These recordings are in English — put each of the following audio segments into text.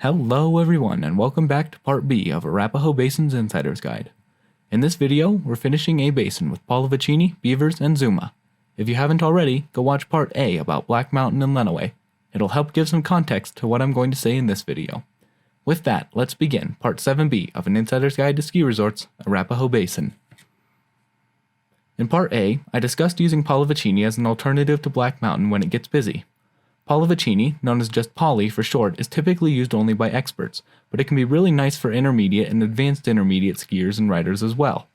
Hello everyone and welcome back to part B of Arapahoe Basin's Insider's Guide. In this video, we're finishing A Basin with Pollivicini, Beavers, and Zuma. If you haven't already, go watch part A about Black Mountain and Lenawee. It'll help give some context to what I'm going to say in this video. With that, let's begin part 7B of an Insider's Guide to Ski Resorts, Arapahoe Basin. In part A, I discussed using Pollivicini as an alternative to Black Mountain when it gets busy. Pollivicini, known as just Polly for short, is typically used only by experts, but it can be really nice for intermediate and advanced intermediate skiers and riders as well.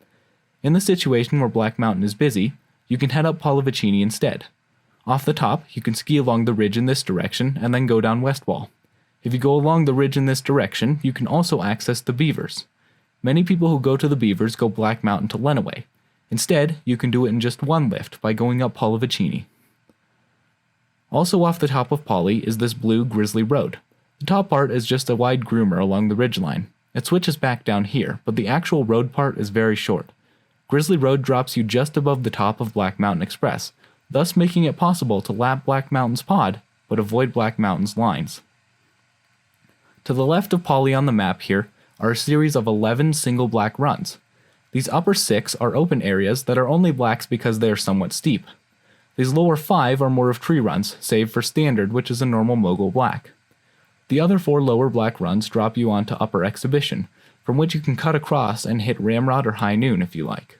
In the situation where Black Mountain is busy, you can head up Pollivicini instead. Off the top, you can ski along the ridge in this direction and then go down West Wall. If you go along the ridge in this direction, you can also access the Beavers. Many people who go to the Beavers go Black Mountain to Lenawee. Instead, you can do it in just one lift by going up Pollivicini. Also off the top of Polly is this blue Grizzly Road. The top part is just a wide groomer along the ridgeline. It switches back down here, but the actual road part is very short. Grizzly Road drops you just above the top of Black Mountain Express, thus making it possible to lap Black Mountain's pod, but avoid Black Mountain's lines. To the left of Polly on the map here are a series of 11 single black runs. These upper 6 are open areas that are only blacks because they are somewhat steep. These lower 5 are more of tree runs, save for Standard, which is a normal mogul black. The other 4 lower black runs drop you onto Upper Exhibition, from which you can cut across and hit Ramrod or High Noon if you like.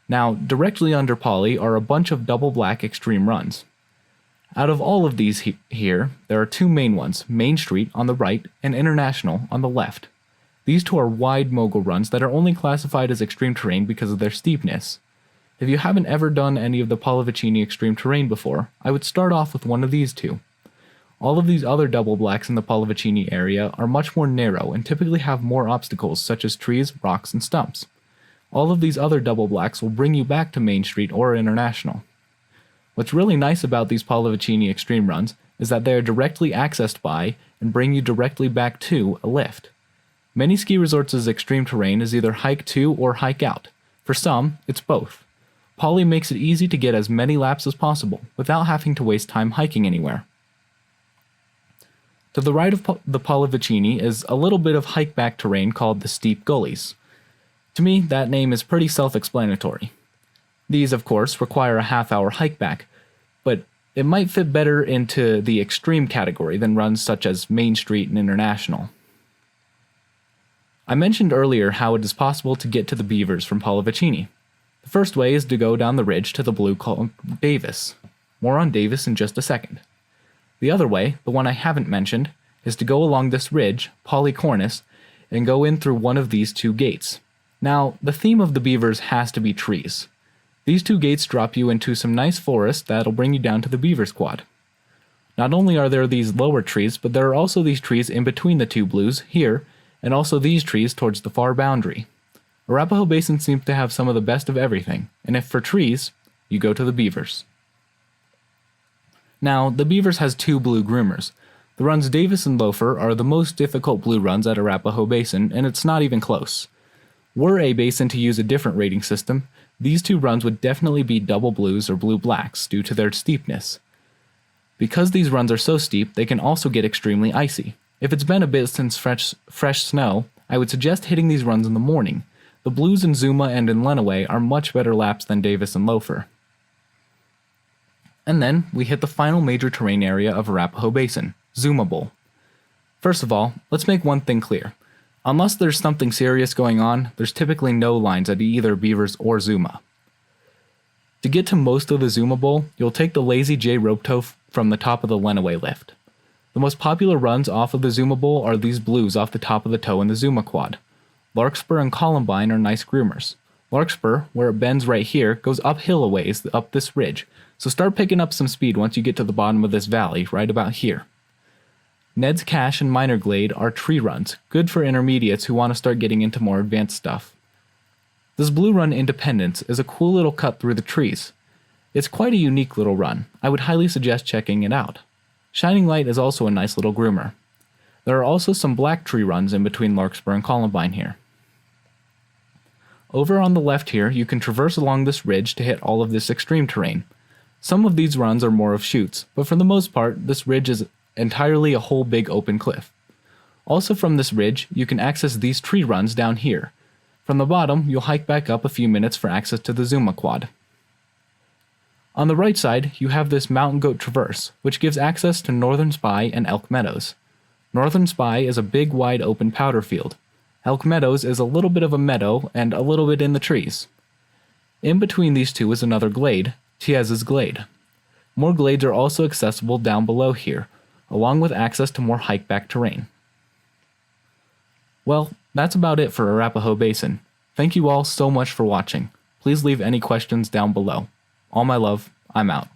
Now, directly under Polly are a bunch of double black extreme runs. Out of all of these here, there are 2 main ones, Main Street on the right and International on the left. These 2 are wide mogul runs that are only classified as extreme terrain because of their steepness. If you haven't ever done any of the Pollivicini extreme terrain before, I would start off with one of these 2. All of these other double blacks in the Pollivicini area are much more narrow and typically have more obstacles such as trees, rocks, and stumps. All of these other double blacks will bring you back to Main Street or International. What's really nice about these Pollivicini extreme runs is that they are directly accessed by and bring you directly back to a lift. Many ski resorts' extreme terrain is either hike to or hike out. For some, it's both. Polly makes it easy to get as many laps as possible without having to waste time hiking anywhere. To the right of the Pollivicini is a little bit of hike-back terrain called the Steep Gullies. To me, that name is pretty self-explanatory. These, of course, require a half-hour hike back, but it might fit better into the extreme category than runs such as Main Street and International. I mentioned earlier how it is possible to get to the Beavers from Pollivicini. The first way is to go down the ridge to the blue called Davis. More on Davis in just a second. The other way, the one I haven't mentioned, is to go along this ridge, Polly Cornice, and go in through one of these 2 gates. Now, the theme of the Beavers has to be trees. These 2 gates drop you into some nice forest that'll bring you down to the Beavers Quad. Not only are there these lower trees, but there are also these trees in between the 2 blues here, and also these trees towards the far boundary. Arapahoe Basin seems to have some of the best of everything, and if for trees, you go to the Beavers. Now, the Beavers has 2 blue groomers. The runs Davis and Loafer are the most difficult blue runs at Arapahoe Basin, and it's not even close. Were A Basin to use a different rating system, these 2 runs would definitely be double blues or blue blacks due to their steepness. Because these runs are so steep, they can also get extremely icy. If it's been a bit since fresh snow, I would suggest hitting these runs in the morning. The blues in Zuma and in Lenawee are much better laps than Davis and Loafer. And then, we hit the final major terrain area of Arapahoe Basin, Zuma Bowl. First of all, let's make one thing clear. Unless there's something serious going on, there's typically no lines at either Beavers or Zuma. To get to most of the Zuma Bowl, you'll take the Lazy J rope tow from the top of the Lenawee lift. The most popular runs off of the Zuma Bowl are these blues off the top of the toe in the Zuma Quad. Larkspur and Columbine are nice groomers. Larkspur, where it bends right here, goes uphill a ways up this ridge, so start picking up some speed once you get to the bottom of this valley, right about here. Ned's Cache and Minor Glade are tree runs, good for intermediates who want to start getting into more advanced stuff. This blue run Independence is a cool little cut through the trees. It's quite a unique little run. I would highly suggest checking it out. Shining Light is also a nice little groomer. There are also some black tree runs in between Larkspur and Columbine here. Over on the left here, you can traverse along this ridge to hit all of this extreme terrain. Some of these runs are more of chutes, but for the most part, this ridge is entirely a whole big open cliff. Also from this ridge, you can access these tree runs down here. From the bottom, you'll hike back up a few minutes for access to the Zuma Quad. On the right side, you have this Mountain Goat Traverse, which gives access to Northern Spy and Elk Meadows. Northern Spy is a big wide open powder field. Elk Meadows is a little bit of a meadow and a little bit in the trees. In between these two is another glade, Tiez's Glade. More glades are also accessible down below here, along with access to more hike-back terrain. Well, that's about it for Arapahoe Basin. Thank you all so much for watching. Please leave any questions down below. All my love, I'm out.